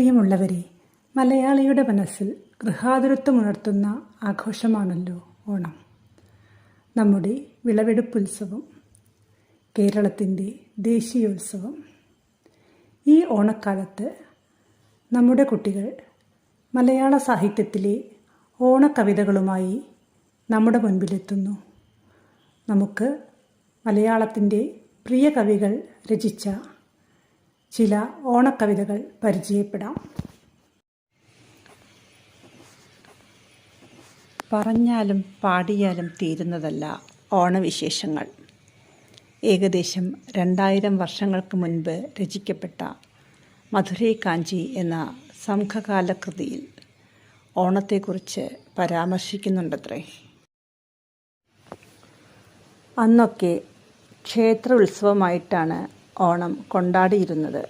പ്രിയമുള്ളവരെ, മലയാളിയുടെ മനസ്സിൽ ഗൃഹാതുരത്വമുണർത്തുന്ന ആഘോഷമാണല്ലോ ഓണം. നമ്മുടെ വിളവെടുപ്പുത്സവം, കേരളത്തിൻ്റെ ദേശീയോത്സവം. ഈ ഓണക്കാലത്ത് നമ്മുടെ കുട്ടികൾ മലയാള സാഹിത്യത്തിലെ ഓണക്കവിതകളുമായി നമ്മുടെ മുൻപിലെത്തുന്നു. നമുക്ക് മലയാളത്തിൻ്റെ പ്രിയ കവികൾ രചിച്ച ചില ഓണക്കവിതകൾ പരിചയപ്പെടാം. പറഞ്ഞാലും പാടിയാലും തീരുന്നതല്ല ഓണവിശേഷങ്ങൾ. ഏകദേശം 2000 വർഷങ്ങൾക്ക് മുൻപ് രചിക്കപ്പെട്ട മധുരൈ കാഞ്ചി എന്ന സംഘകാല കൃതിയിൽ ഓണത്തെക്കുറിച്ച് പരാമർശിക്കുന്നുണ്ടത്രേ. അന്നൊക്കെ ക്ഷേത്ര ഉത്സവമായിട്ടാണ് ഓണം കൊണ്ടാടിയിരുന്നത്.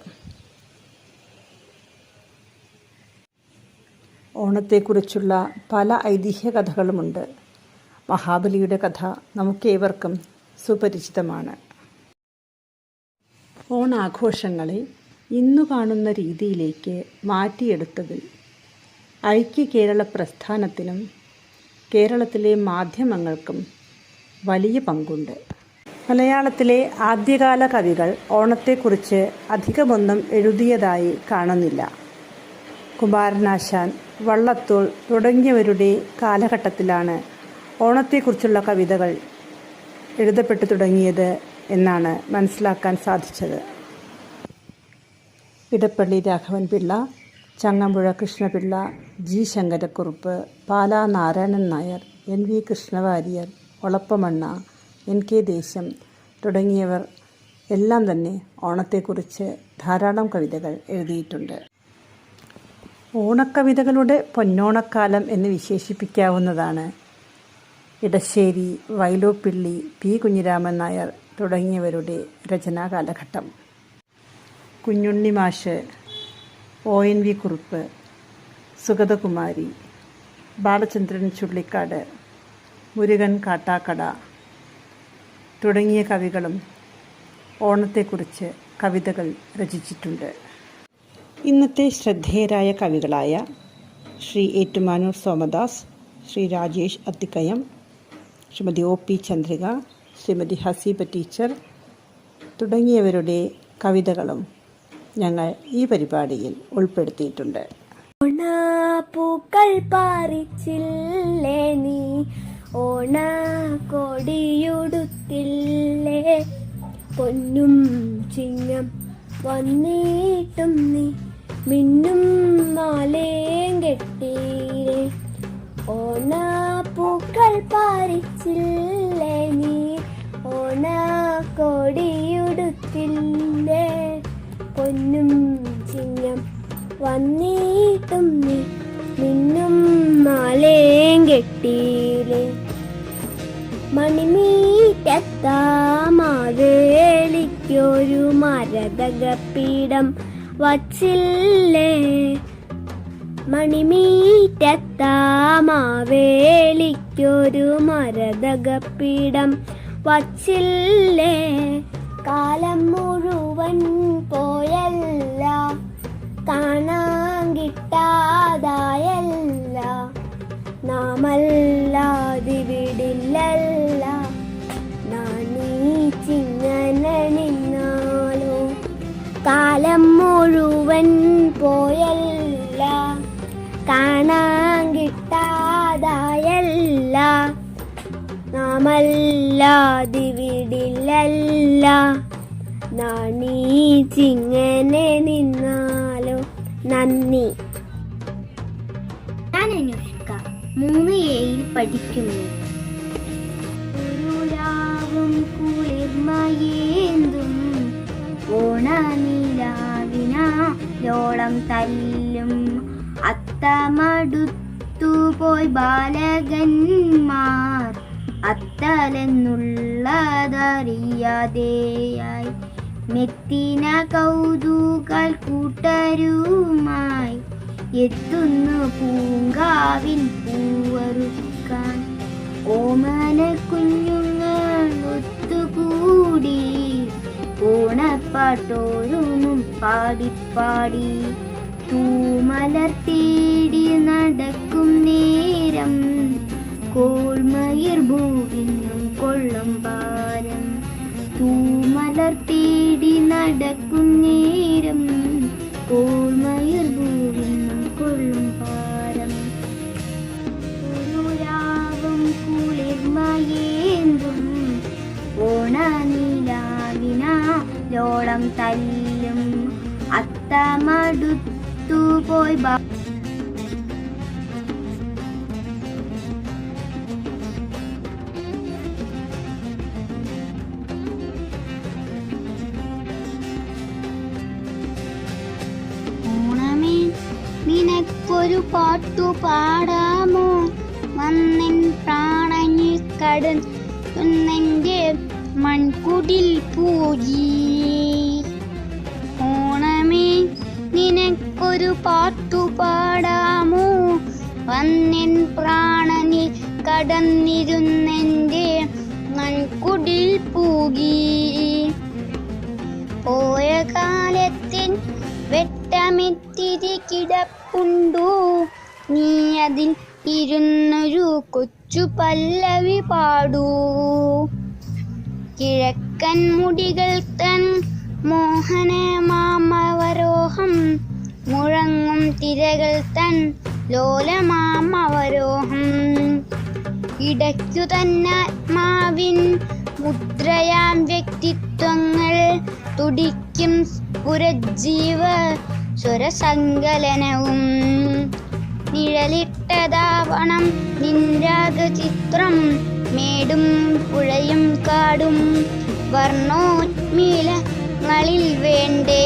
ഓണത്തെക്കുറിച്ചുള്ള പല ഐതിഹ്യ കഥകളുമുണ്ട്. മഹാബലിയുടെ കഥ നമുക്കേവർക്കും സുപരിചിതമാണ്. ഓണാഘോഷങ്ങളെ ഇന്നു കാണുന്ന രീതിയിലേക്ക് മാറ്റിയെടുത്തതിൽ ഐക്യ കേരള പ്രസ്ഥാനത്തിനും കേരളത്തിലെ മാധ്യമങ്ങൾക്കും വലിയ പങ്കുണ്ട്. മലയാളത്തിലെ ആദ്യകാല കവികൾ ഓണത്തെക്കുറിച്ച് അധികമൊന്നും എഴുതിയതായി കാണുന്നില്ല. കുമാരനാശാൻ, വള്ളത്തോൾ തുടങ്ങിയവരുടെ കാലഘട്ടത്തിലാണ് ഓണത്തെക്കുറിച്ചുള്ള കവിതകൾ എഴുതപ്പെട്ടു തുടങ്ങിയത് എന്നാണ് മനസ്സിലാക്കാൻ സാധിച്ചത്. Edappally Raghavan Pillai, Changampuzha Krishna Pillai, G Sankara Kurup, Pala Narayanan Nair, N V Krishna Variyar, Olappamanna, N K Desam തുടങ്ങിയവർ എല്ലാം തന്നെ ഓണത്തെക്കുറിച്ച് ധാരാളം കവിതകൾ എഴുതിയിട്ടുണ്ട്. ഓണക്കവിതകളുടെ പൊന്നോണക്കാലം എന്ന് വിശേഷിപ്പിക്കാവുന്നതാണ് ഇടശ്ശേരി, വൈലോപ്പിള്ളി, പി കുഞ്ഞിരാമൻ നായർ തുടങ്ങിയവരുടെ രചനാ കാലഘട്ടം. കുഞ്ഞുണ്ണി മാഷ്, ഒ എൻ വി കുറുപ്പ്, സുഗതകുമാരി, ബാലചന്ദ്രൻ ചുള്ളിക്കാട്, മുരുകൻ കാട്ടാക്കട തുടങ്ങിയ കവികളും ഓണത്തെക്കുറിച്ച് കവിതകൾ രചിച്ചിട്ടുണ്ട്. ഇന്നത്തെ ശ്രദ്ധേയരായ കവികളായ ശ്രീ ഏറ്റുമാനൂർ സോമദാസ്, ശ്രീ രാജേഷ് അത്തിക്കയം, ശ്രീമതി ഒ പി ചന്ദ്രിക, ശ്രീമതി ഹസീബ ടീച്ചർ തുടങ്ങിയവരുടെ കവിതകളും ഞങ്ങൾ ഈ പരിപാടിയിൽ ഉൾപ്പെടുത്തിയിട്ടുണ്ട്. പൂക്കൾ പാറിച്ചില്ലേ നീ, ഓണ കൊടിയുടുത്തില്ലേ, പൊന്നും ചിങ്ങം വന്നിട്ടും നീ മിന്നും മാലയും കെട്ടിയില്ലേ, ഓണ പൂക്കൾ പാറിച്ചില്ലേ നീ, ഓണ കൊടിയുടുത്തില്ലേ, പൊന്നും ചിങ്ങം വന്നിട്ടും നീ മിന്നും മാലയും കെട്ടിയില്ലേ, മണിമീറ്റത്താമാവേലിക്കൊരു മരതകപ്പീഠം വച്ചില്ലേ, മണിമീറ്റത്താമാവേലിക്കൊരു മരതകപ്പീഠം വച്ചില്ലേ, കാലം മുഴുവൻ പോയല്ല, കാണാൻ കിട്ടാതായല്ല, നാമല്ലാതിവിടില്ലല്ല, നാണീച്ചിങ്ങനെ നിന്നാലോ, കാലം മുഴുവൻ പോയല്ല, കാണാൻ കിട്ടാതായല്ല, നാമല്ലാതിവിടില്ലല്ല, നാണീച്ചിങ്ങനെ നിന്നാലോ. നന്ദി. ഞാൻ അനുഷ്ക, 3Aയിൽ പഠിക്കുന്നു. ഒരുരാവും കുളിർമയേന്തും ഓണനിലാവിനാലോളം തല്ലും അത്തമടുത്തുപോയി ബാലകന്മാർ, അത്തലെന്നുള്ളതറിയാതെയായി മെത്തിന കൗതുകൾ കൂട്ടരുമായി എത്തുന്നു പൂങ്കാവിൻ പൂവറുക്കാൻ, ഓമന കുഞ്ഞുങ്ങൾ ഒത്തുകൂടി ഓണപ്പാട്ടോരുമും പാടിപ്പാടി തൂമലർ തേടി നടക്കും നേരം കോൾമയിർ ഭൂവിനും കൊള്ളും ഭാരം. തൂമലർ തേടി നടക്കും നേരം കോൾമയിർ ഭൂവിനും കൊള്ളും ഭാരം. ഒരു രാവും കുളിർമയേന്തും ഓണനിലാവിനാലോളം തല്ലും അത്തമടുത്തുപോയി ഓണമേ നിനക്കൊരു പാട്ടു പാടാമോ? വന്നെൻ പ്രാണനിൽ കടന്നെന്റെ മൺകുടിൽ പൂജി. ഓണമേ നിനക്കൊരു പാട്ടു പാടാമോ? വന്നെൻ പ്രാണനിൽ കടന്നിരുന്നെന്റെ മൺകുടിൽ പൂകി. പോയ കാലത്തിൻ വെട്ടമെത്തിരി കിടപ്പുണ്ടു, നീ അതിൽ ഇരുന്നൊരു കൊച്ചു പല്ലവി പാടൂ. കിഴക്കൻ മുടികൾ തൻ മോഹന മാമവരോഹം, മുഴങ്ങും തിരകൾ തൻ ലോലമാമവരോഹം. ഇടയ്ക്കു തന്നാത്മാവിൻ മുദ്രയാം വ്യക്തിത്വങ്ങൾ തുടിക്കും പുരജീവ സ്വരസങ്കലനവും. നിഴലിട്ടതാവണം നിൻരാഗചിത്രം, മേടും പുഴയും കാടും വർണ്ണോന്മീലങ്ങളിൽ വേണ്ടേ.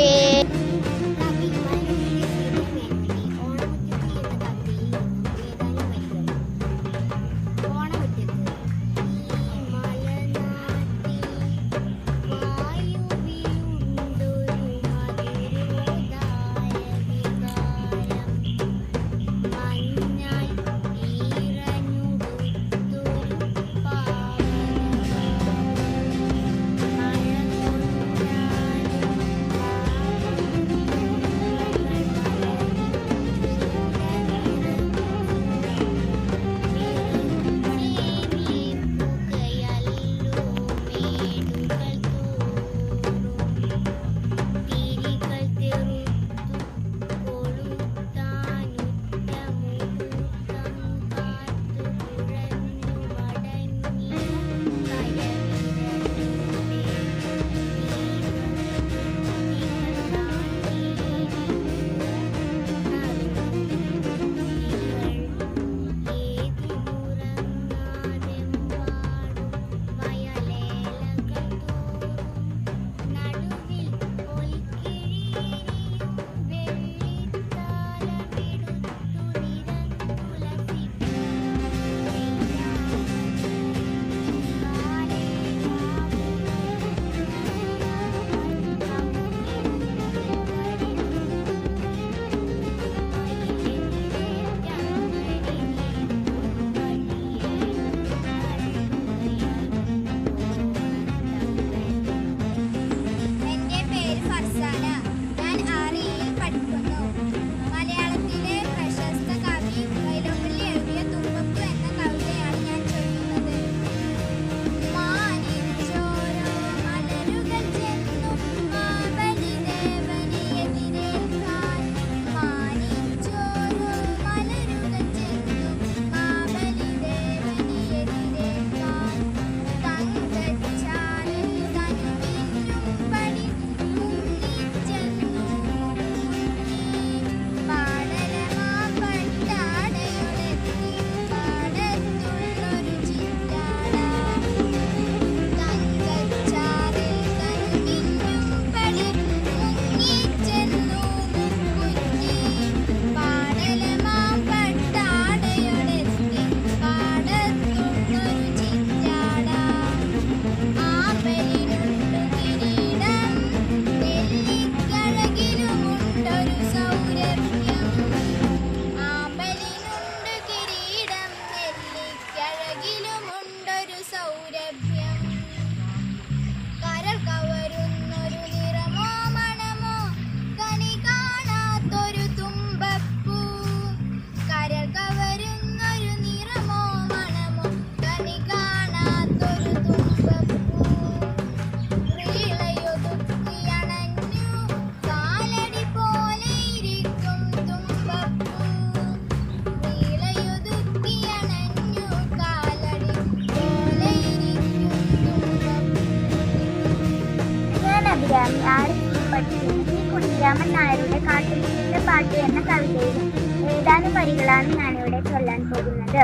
നായരുടെ കാട്ടുമുക്കിന്റെ പാട്ട് എന്ന കവിതയിലെ ഏതാനും വരികളാണ് ഞാനിവിടെ ചൊല്ലാൻ പോകുന്നത്.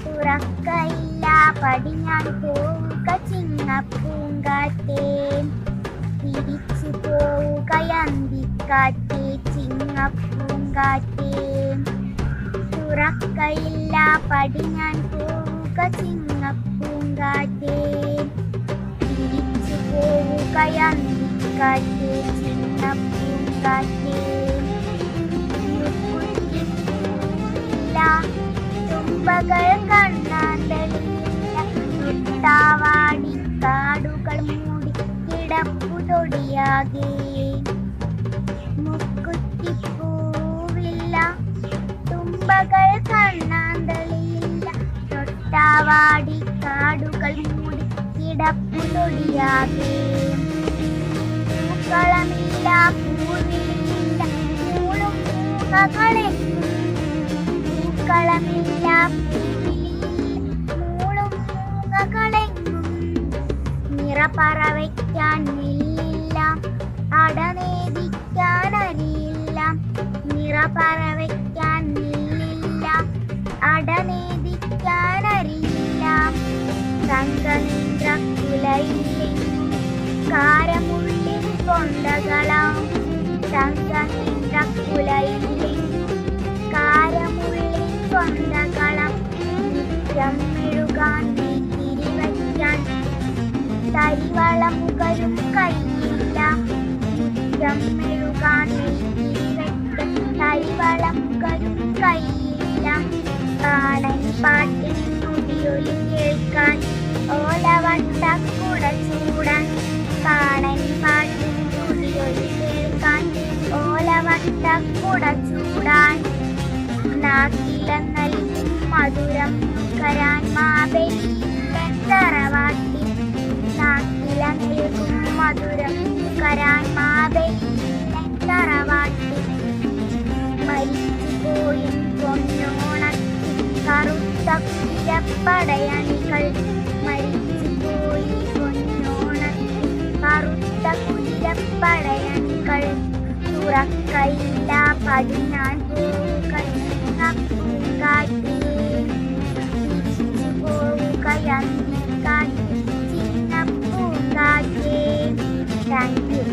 തുറക്കയില്ല പടിഞ്ഞാൻ പോവുക ചിങ്ങപ്പൂങ്കാറ്റേ, തിരിച്ചു പോവുകയന്തിക്കാറ്റേ ചിങ്ങപ്പൂങ്കാറ്റേ. തുറക്കയില്ല പടിഞ്ഞാൻ പോവുക ചിങ്ങപ്പൂങ്കാറ്റേ, തിരിച്ചു പോവുകയന്തിക്കാറ്റേ ചിങ്ങപ്പൂങ്കാറ്റേ. തുമ്പകൾ കണ്ണാന്തളിയില്ല, തൊട്ടാവാടി കാടുകൾ മൂടി കിടപ്പു തൊടിയാകെ. മുക്കുറ്റിപ്പൂവില്ല, തുമ്പകൾ കണ്ണാന്തളിയില്ല, തൊട്ടാവാടി കാടുകൾ മൂടി കിടപ്പു തൊടിയാകെ. പൂക്കളമില്ല പൂവില്ല, മൂളും പൂക്കളെങ്ങും, പൂക്കളമില്ല മൂളും മൂങ്ങകളെങ്ങും. നിറപറവയ്ക്കാൻ നെല്ലില്ല, അടനേദിക്കാൻ അരിയില്ല. നിറപറവയ്ക്കാൻ നെല്ലില്ല, അടനേദിക്കാൻ അരിയില്ല. തങ്കനീന്ദ്രക്കുലയിലെങ്ങും കാരമുള്ളിൽ കൊണ്ടകളാം. തങ്കനീന്ദ്രക്കുലയിലെങ്ങും കാരമുള്ളിൽ കൊണ്ടകളം. നിത്യം മെഴുകാൻ തിരിവയ്ക്കാൻ തരിവളമുകരും കയ്യില്ല. നിത്യം മെഴുകാൻ തിരിവയ്ക്കാൻ തരിവളമുകരും കയ്യില്ല. കാണൻ പാട്ടിൻ തുടിയൊലി കേൾക്കാൻ ഓലവട്ടക്കുട ചൂടാൻ. കാണൻ പാട്ടിൻ തുടിയൊലി കേൾക്കാൻ ഓലവട്ടക്കുട ചൂടാൻ. നാക്കില നൽകും മധുരം കരാൻ മാവേലിയൻ തറവാട്ടിൽ. നാക്കില നൽകും മധുരം കരാൻ മാവേലിയൻ തറവാട്ടിൽ. മരിച്ചുപോയി പൊന്നോണത്തിൽ കറുത്ത കുതിരപ്പടയണികൾ. മരിച്ചുപോയി പൊന്നോണത്തിൽ കറുത്ത കുതിരപ്പടയണികൾ. തുറക്കയില്ല പടിഞ്ഞാൻ പൂക്കൾ പൂങ്കാറ്റേ, തിരിച്ചു പോവുകയന്തിക്കാറ്റേ ചിങ്ങപ്പൂങ്കാറ്റേ. Thank you.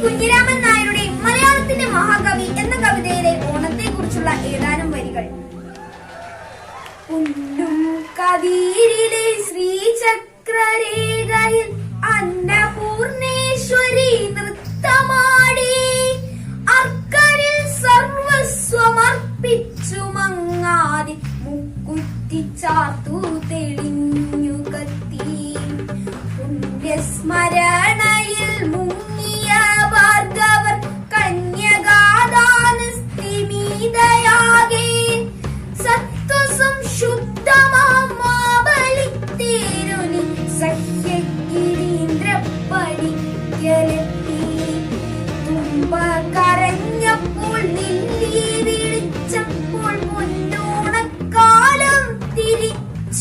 കുഞ്ഞിരാമൻ നായരുടെ മലയാളത്തിന്റെ മഹാകവി എന്ന കവിതയിലെ ഓണത്തെ കുറിച്ചുള്ള ഏതാനും വരികൾ. ഉണ്ണും കതിരിലെ ശ്രീചക്രരേഖയിൽ അന്നപൂർണേശ്വരി നൃത്തമാടി. അർക്കനിൽ സർവസ്വമർപ്പിച്ചു മങ്ങാതി മുക്കുറ്റിച്ചാർത്തു തെളിഞ്ഞു കത്തി. പുണ്യസ്മരണയിൽ മുങ്ങിയ ഭാർഗവർ കന്യകാദാനസ്തിമീതയാകെ. സത്വസംശുദ്ധമാബലിത്തേരുനി സഹ്യഗിരീന്ദ്രപ്പടിക്കലെത്തി. തുമ്പ കരഞ്ഞപ്പോൾ നെല്ലി വിളിച്ചപ്പോൾ പൊന്നോണക്കാലം തിരിച്ചു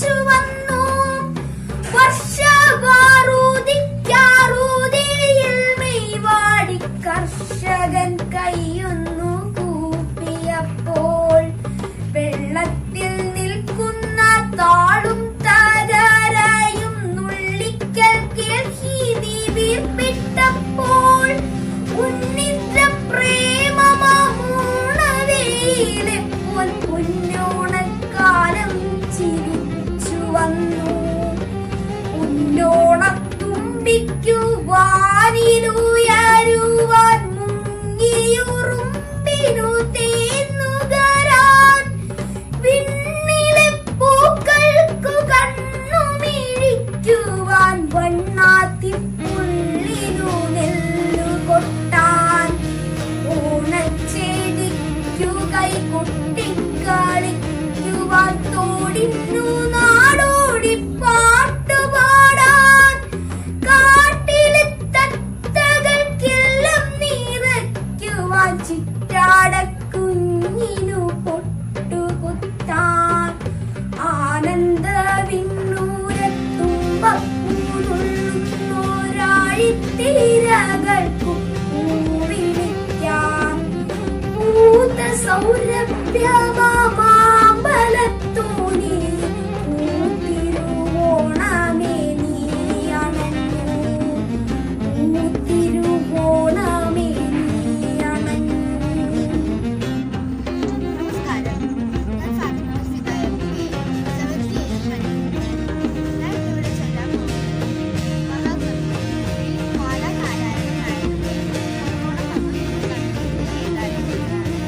സൗരഭ്യമാമ്പലത്തൂണി പൂത്തിരുവോണമേ നീ അണഞ്ഞു, പൂത്തിരുവോണമേ നീ അണഞ്ഞു. നമസ്കാരം, ഞാൻ ഫാത്തിമ ഫിദായ ബി.എ. 77 പഠിക്കുന്നു. ഞാൻ ഇവിടെ ചൊല്ലാൻ പോകുന്നത് മഹാകവി ശ്രീ പാലാ നാരായണൻ നായരുടെ ഓണപ്പകൽ കണ്ടിട്ട് ഏതാനും വരികളാണ്.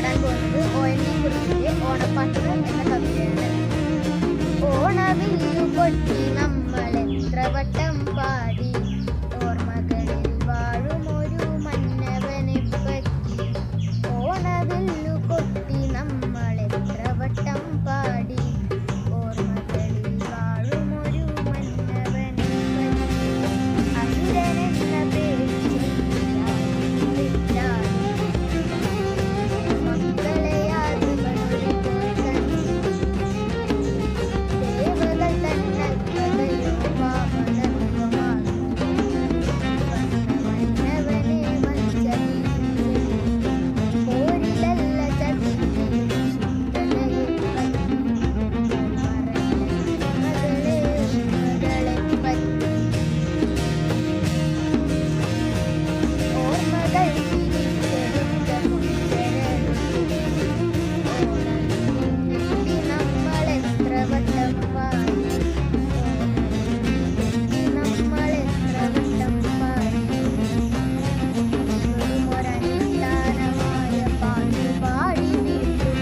പാടാൻ പോകുന്നത് ONV കുറുപ്പിന്റെ ഓണപ്പാട്ടുകൾ എന്ന കവിതയാണ്. ഓണവില്ലു കൊട്ടി നമ്മളെത്ര വട്ടം പാടി, ഓർമ്മകളിൽ വാഴും ഒരു മന്നവനെ പറ്റി. ഓണവില്ലു കൊട്ടി നമ്മളെത്ര വട്ടം പാടി, ഓർമ്മകളിൽ വാഴും ഒരു മന്നവനെ പറ്റി. അസുരനെന്ന പേരിൽ മക്കളെ യാതുകളൊരു ദേവകൾ തന്നെ കഥയോ പാപനർമ്മമാകും മന്നവനെ മത്സരിക്കും പോരിലല്ല ചതിയും ശുദ്ധതയെ പറ്റി മകളെ പറ്റി. ഓർമ്മകൾ തിരിച്ചെടുത്ത ഓണത്തി നമ്മളെത്ര വട്ടം പാടി, നമ്മളെത്ര വട്ടം പാടി. ഒരുമൊരനുഷ്ഠാനമായ പാട്ട് പാടി വീട്ടും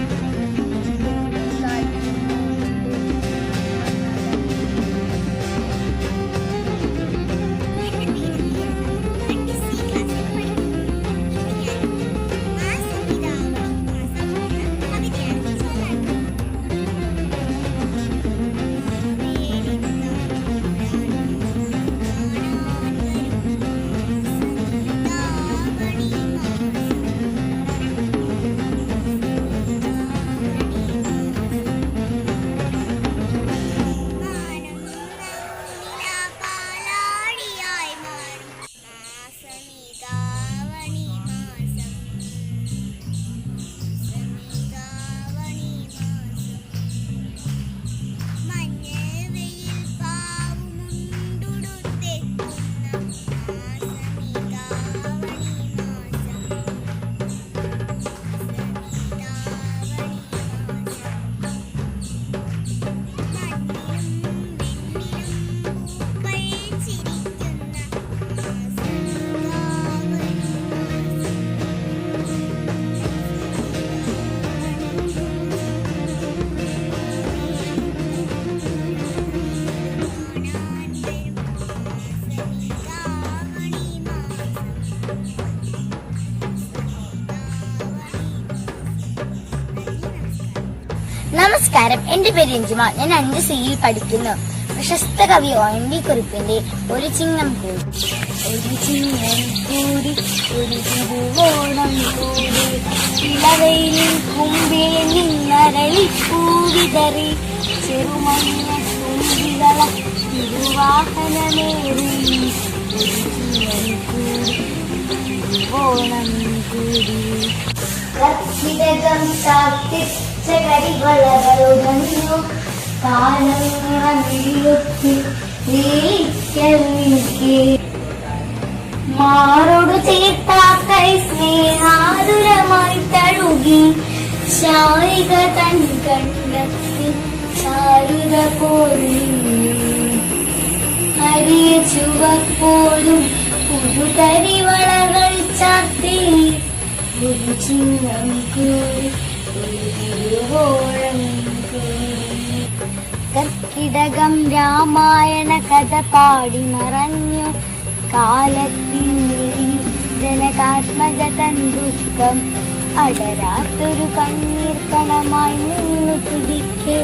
നമസ്കാരം, എന്റെ പേര് രഞ്ജിമ. ഞാൻ 5C പഠിക്കുന്നു. പ്രശസ്ത കവി ONV കുറുപ്പിന്റെ ഒരു ചിങ്ങം കൂടി. ഒരു ചിങ്ങം കൂടി ഒരു തിരുവോണം കൂടി, ഇളവയിലിൽ കുമ്പിൽ നിന്നരളി പൂവിതറി, ചെറുമഞ്ഞ തുമ്പികള തിരുവാഹനമേറി. ഒരു ചിങ്ങം കൂടി തിരുവോണം കൂടി. കർക്കിടകം കാത്തിച്ച കരിവളകളുടഞ്ഞു, കാലങ്ങളൊത്തി മാറോടു ചേർത്താക്കൈ സ്നേഹാതുരമായി തഴുകി, ശാരിക തൻ കണ്ടെത്തി ചാരുത പോലും അരിയ ചുവപ്പോലും പുതുകരിവളകൾ ചാർത്തി. ഒരു ചിങ്ങം കൂടി ഒരു തിരുവോണം കൂടി. കർക്കിടകം രാമായണ കഥ പാടി മറഞ്ഞു, കാലത്തിൽ ജനകാത്മജ തൻ ദുഃഖം അടരാത്തൊരു കണ്ണീർ കണമായി നിന്നു തുടിക്കെ.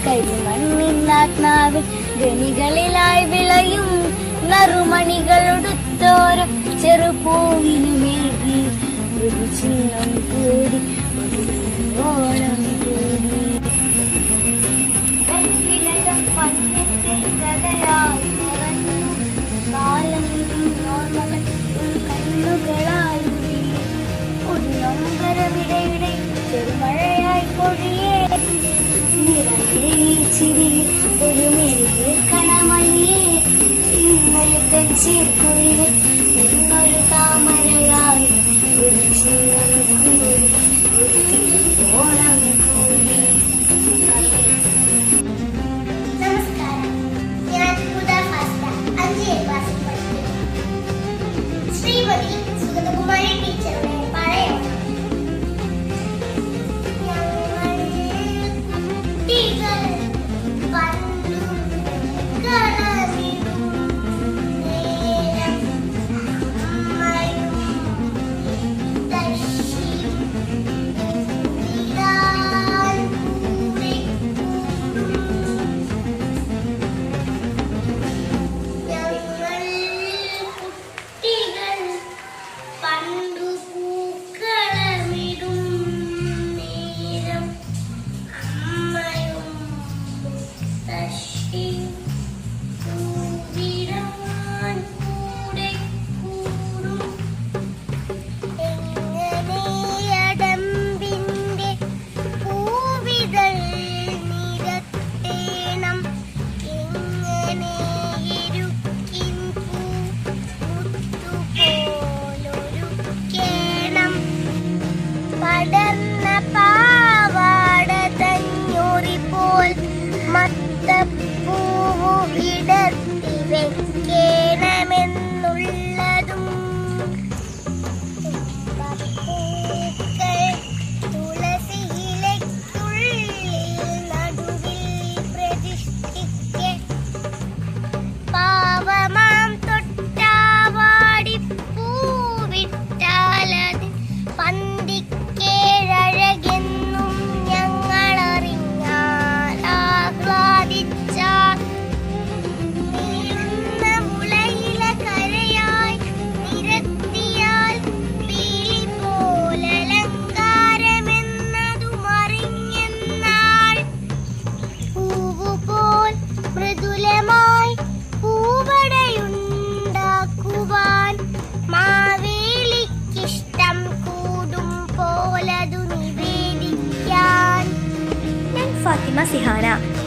കരിമണ്ണിന്നാത്മാവിൽ ഗണികളിലായി വിളയും നറുമണികളൊടുത്തോരോ ചെറുപൂവിനുമേകി. ഒരു ചിങ്ങം കൂടി ഒരു ഓണം കൂടി. കർക്കിടകം പഞ്ഞത്തെ കഥയായി നിറഞ്ഞു, കാലം ഓർമ്മകൾ ഒരു കണ്ണുകളായി ഒരു നൊമ്പരമിടയുടെ ചെറുമഴയായി പൊഴിയേ. നിറയെ ചിരി ഒരു മെഴുകി കണമണിയേ, ഇന്നലത്തെ ചീർക്കുറിയിൽ നിന്നൊരു താമരയായി. ഒരു ചിങ്ങം കൂടി ഒരു ഓണം കൂടി. നമസ്കാരം, ഞാൻ ഫാസ്ത 5ാം ക്ലാസ്സിൽ പഠിക്കുന്നു. ശ്രീമതി സുഗതകുമാരി ടീച്ചറുടെ പഴയ ഫാത്തിമ സിഹാന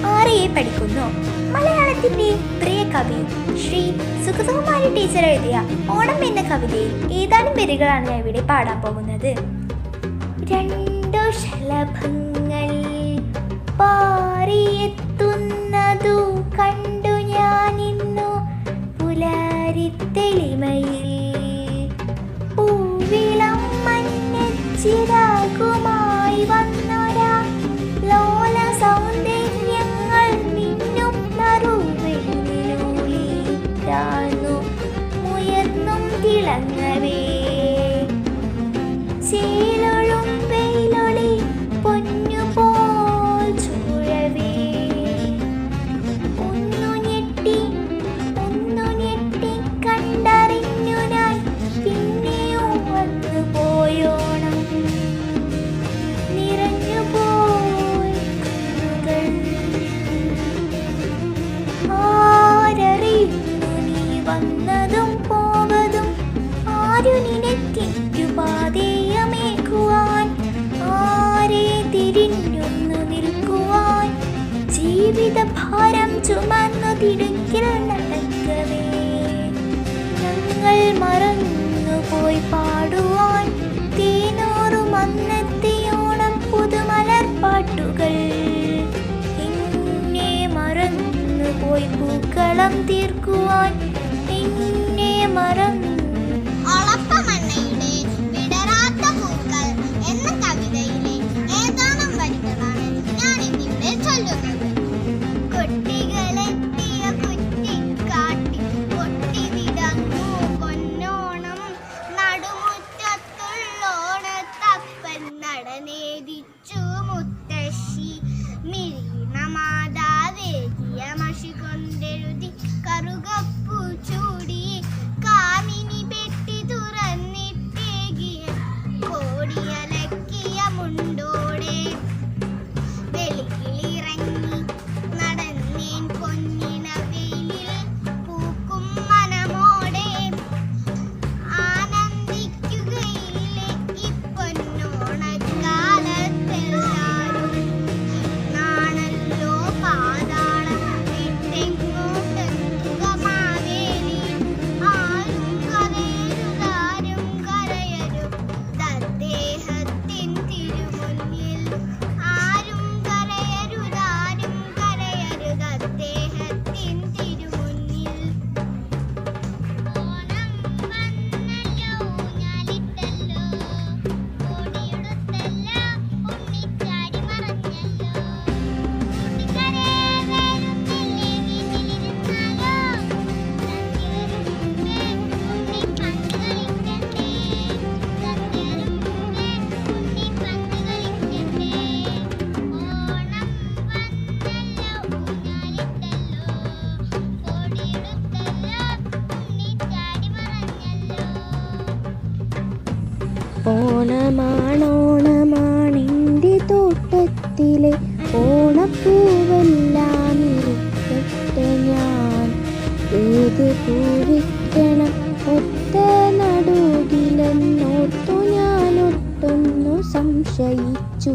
6A പഠിക്കുന്നു. മലയാളത്തിന്റെ പ്രിയ കവി ശ്രീ സുഗതകുമാരി ടീച്ചർ എഴുതിയ ഓണം എന്ന കവിതയിൽ ഏതാനും വരികളാണ് ഞാൻ ഇവിടെ പാടാൻ പോകുന്നത്. 2 ശലഭങ്ങൾ പാറിയെത്തുന്നതു കണ്ടു ഞാനിന്നു പുലരിത്തെളിമയിൽ, പൂവിളം മഞ്ഞച്ചിരാകുമായി വന്നൊരാ ലോല സൗന്ദര്യങ്ങൾ മിന്നും നറുവെള്ളിലൂളി താഴ്ന്നു ഉയർന്നും തിളങ്ങവേ, ചേലൊഴും വെയിലൊളി പൊന്നുപോൽ ചൂഴവേ, ഒന്നു ഞെട്ടി കണ്ടറിഞ്ഞു ഞാൻ പിന്നെയും വന്നു പോയോണം, നിറഞ്ഞു പോയി കണ്ണുകൾ. ആരറിയുന്നു നീ വന്നതും പോവതും, ആരു നിനക്കെറ്റു പാതേയമേക്കുവാൻ, ആരെ തിരിഞ്ഞൊന്നു നിൽക്കുവാൻ, ജീവിത ഭാരം ചുമന്നു തിടുക്കിൽ നടക്കവേ, ഞങ്ങൾ മറന്നുപോയി പാടുവാൻ തേനോറും അന്നത്തെ ഓണം പുതുമലർപ്പാട്ടുകൾ, എന്നെ മറന്നുപോയി പൂക്കളം തീർക്കുവാൻ, എന്നെ മറന്നു. ഒളപ്പമണ്ണയുടെ വിടരാത്ത പൂക്കൾ എന്ന കവിതയിലെ ഏതാനും വരികളാണ് ഞാൻ ഇന്നിവിടെ ചൊല്ലുന്നത്. കുട്ടികളെത്തിയ കുറ്റിക്കാട്ടിൽ പൊട്ടിവിടങ്ങൂ പൊന്നോണം, നടുമുറ്റത്തുള്ളോണത്തപ്പൻ നടനേദിച്ചു മുത്തശ്ശി, മിഴിണ മാതാവേകിയ മഷി കൊണ്ടെഴുതി കറുകപ്പൂ ചൂടി, കാമിനി പെട്ടി തുറന്നിട്ടേകിയ കോടിയലക്കിയ മുണ്ടോടെ, വെളിയിലിറങ്ങി നടന്നേൻ പൊന്നിന വെയിലിൽ പൂക്കും മനമോടെ, ആനന്ദിക്കുകയില്ലേ ഇപ്പൊന്നോണക്കാലത്തെല്ലാരും, നാണല്ലോ പാതാളം വിട്ടെങ്ങോട്ടെത്തുക മാവേലി, ആരും കരയരുതാരും കരയരുതദ്ദേഹത്തിൻ തിരുമുന്നിൽ, ആരും കരയരുതാരും കരയരുതദ്ദേഹത്തിൻ തിരുമുന്നിൽ. ഓണം വന്നല്ലോ ഊഞ്ഞാലിട്ടല്ലോ, കോടിയുടുത്തല്ല ഉണ്ണിച്ചാടി മറഞ്ഞല്ലോ, കൂട്ടുകാരെ വരുന്നില്ലേ വീട്ടിലിരുന്നാലോ, സന്ധ്യ വരും മുമ്പേ ഉണ്ണി പന്ത് കളിക്കണ്ടേ, സന്ധ്യ വരും മുമ്പേ ഉണ്ണി പന്ത് കളിക്കണ്ടേ, ഓണം വന്നല്ലോ ഊഞ്ഞാലിട്ടല്ലോ, കോടിയുടുത്തല്ലോ ഉണ്ണിച്ചാടി മറഞ്ഞല്ലോ. ഓണമാണോണമാണെൻ്റെ തോട്ടത്തിലെ ഓണപ്പൂവെല്ലാം ഇരിക്കട്ടെ ഞാൻ, ഏത് പൂവിക്കണം ഒത്ത നടുകിലെന്നോർത്തു ഞാനൊട്ടൊന്നു സംശയിച്ചു,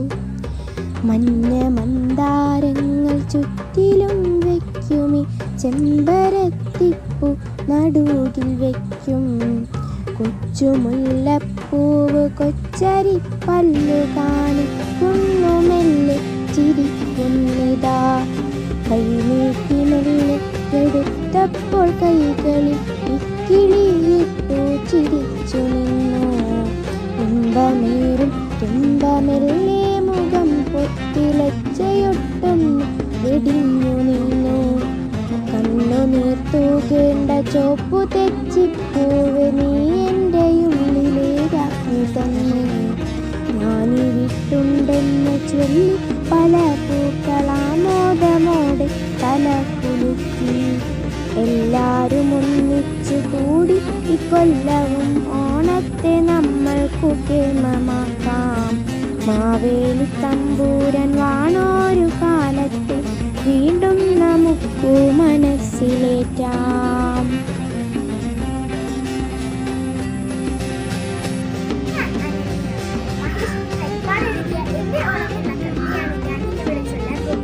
മഞ്ഞ മന്ദാരങ്ങൾ ചുറ്റിലും വയ്ക്കുമി ചെമ്പരത്തിപ്പൂ നടുകിൽ വയ്ക്കും, കൊച്ചു മുല്ലപ്പൂവ് കൊച്ചരിപ്പല്ലു കാണിക്കുന്നു മെല്ലെ ചിരിക്കുന്നിതാ, കൈനീട്ടി മെല്ലെ എടുത്തപ്പോൾ കൈകളിൽ ഇക്കിളിയിട്ടു ചിരിച്ചു നിന്നു, ഇമ്പമേറും തുമ്പമെല്ലെ മുഖം പൊത്തിലച്ചയൊട്ടൊന്നു വെടിഞ്ഞു നിന്നു, കണ്ണുനീർ തൂകേണ്ട ചോപ്പു തെച്ചിപ്പൂവ് നീ എൻ്റെ ഉള്ളിലെ രാജ്ഞി തന്നെ, ഞാനിവിട്ടുണ്ടെന്ന് ചൊല്ലി പല പൂക്കളാമോദമോടെ തല കുലുക്കി, എല്ലാരും ഒന്നിച്ചു കൂടി ഇക്കൊല്ലവും ഓണത്തെ നമ്മൾക്കു കേമമാക്കാം, മാവേലി തമ്പൂരൻ വാണോരു കാലത്തെ വീണ്ടും നമുക്കു മനസ്സിലേറ്റാം. ഹരിപ്പാട് എഴുതിയ എന്റെ ഓണം എന്ന കവിതയാണ് ഞാൻ ഇന്നിവിടെ ചൊല്ലാൻ പോകുന്നത്.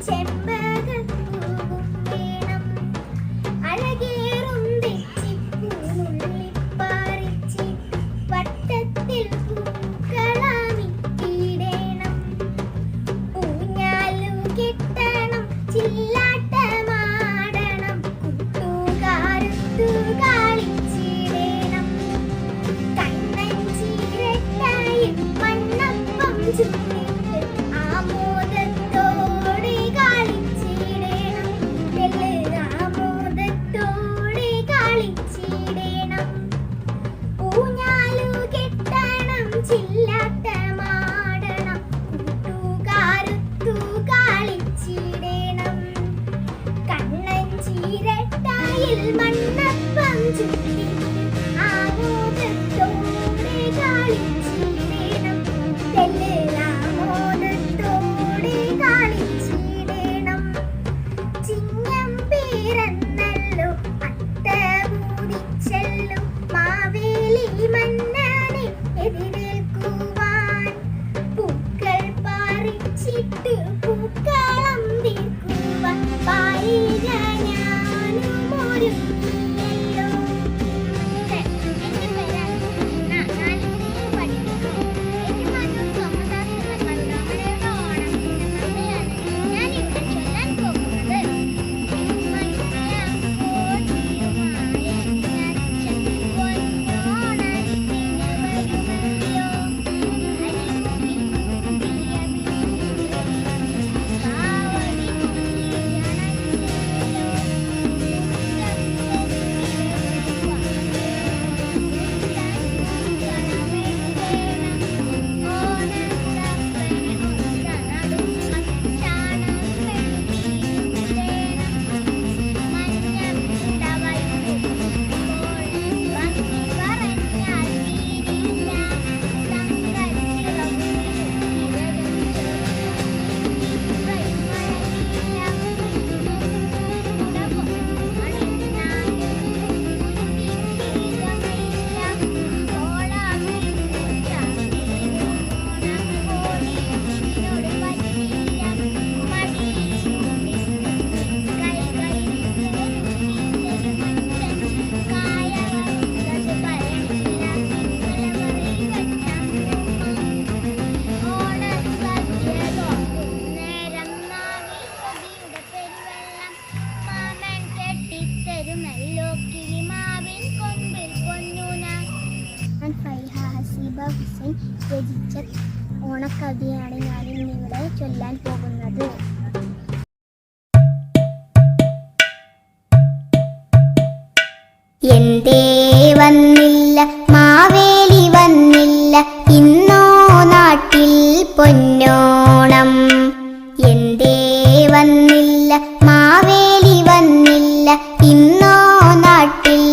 ചെമ്പകപ്പൂവും വേണം. അഴകേറും തെച്ചിപ്പൂനുള്ളിപ്പറിച്ച് വട്ടത്തിൽ പൂക്കളമിട്ടിടണം. ഊഞ്ഞാലു കെട്ടണം, ചില്ലാട്ടമാടണം, കൂട്ടുകാരൊത്തു കളിച്ചിടണം. കണ്ണൻ ചീരട്ടായി മണ്ണപ്പം ചുട്ടിട്ട് ആമോദത്തോടെ കളിച്ചിടണം. ആമോദത്തോടെ കളിച്ചിടണം. ഊഞ്ഞാലു കെട്ടണം, ചില്ലാട്ടമാടണം, കൂട്ടുകാരൊത്തു കളിച്ചിടണം. കണ്ണൻ ചീരട്ടായിൽ മണ്ണപ്പം ചുട്ടിട്ട് ആമോദത്തോടെ കളിച്ചിടണം. ആമോദത്തോടെ കളിച്ചിടണം. ചിങ്ങം പിറന്നല്ലോ, അത്തപൂതിച്ചല്ലോ, മാവേലി മന്നനെ എതിരേൽക്കുവാൻ. പൂക്കൾ പറിച്ചിട്ട് പൂക്കളം തീർക്കുവാൻ പാലിക ഞാനും ഒരുങ്ങിയല്ലോ. എന്റെ പേരാണ് ഞാൻ പഠിക്കുന്നു. എന്റെ മധുർ സോമദാസിന്റെ മലയാളിയുടെ ഓണത്തിന്റെ കഥയാണ് ഞാൻ ഇവിടെ ചൊല്ലാൻ പോകുന്നത്. ഹുസൈൻ രചിച്ച ഓണക്കവിതയാണ് ഞാൻ ഇന്നിവിടെ ചൊല്ലാൻ പോകുന്നത്. എന്തേ വന്നില്ല മാവേലി വന്നില്ല, ഇന്നോ നാട്ടിൽ പൊന്നോണം. എന്തേ വന്നില്ല മാവേലി വന്നില്ല, ഇന്നോ നാട്ടിൽ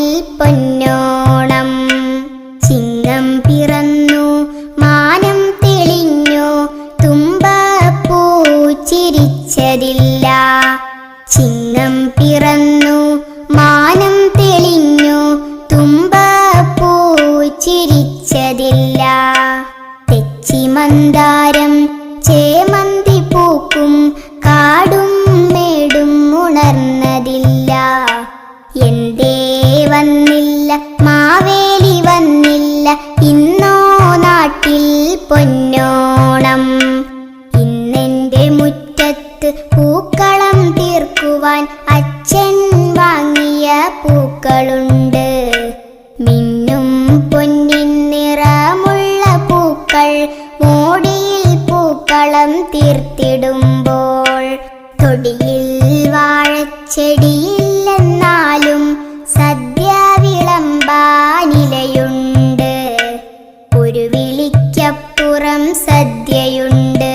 പൊന്നോണം. ചിങ്ങം പിറന്നു മാനം തെളിഞ്ഞു, തുമ്പപ്പൂ ചിരിച്ചതില്ല. ചിങ്ങം പിറന്നു മാനം തെളിഞ്ഞു, തുമ്പപ്പൂ ചിരിച്ചതില്ല. തെച്ചിമന്ദാരം ചേമന്തി പൂക്കും, കാടും മേടും ഉണർന്നതില്ല. എന്തേ വന്നില്ല മാവേലി വന്നില്ല, ഇന്നോ നാട്ടിൽ പൊന്നോണം. ഇന്നെന്റെ മുറ്റത്ത് പൂക്കളം തീർക്കുവാൻ അച്ഛൻ വാങ്ങിയ പൂക്കളുണ്ട്. മിന്നും പൊന്നിൻ നിറമുള്ള പൂക്കൾ മോടിയിൽ പൂക്കളം തീർത്തിടുമ്പോൾ, തൊടിയിൽ വാഴച്ചെടിയില്ലെന്നാലും സദ്യ വിളമ്പാനിലയുണ്ട്. ഒരു വിളിക്കപ്പുറം സദ്യയുണ്ട്.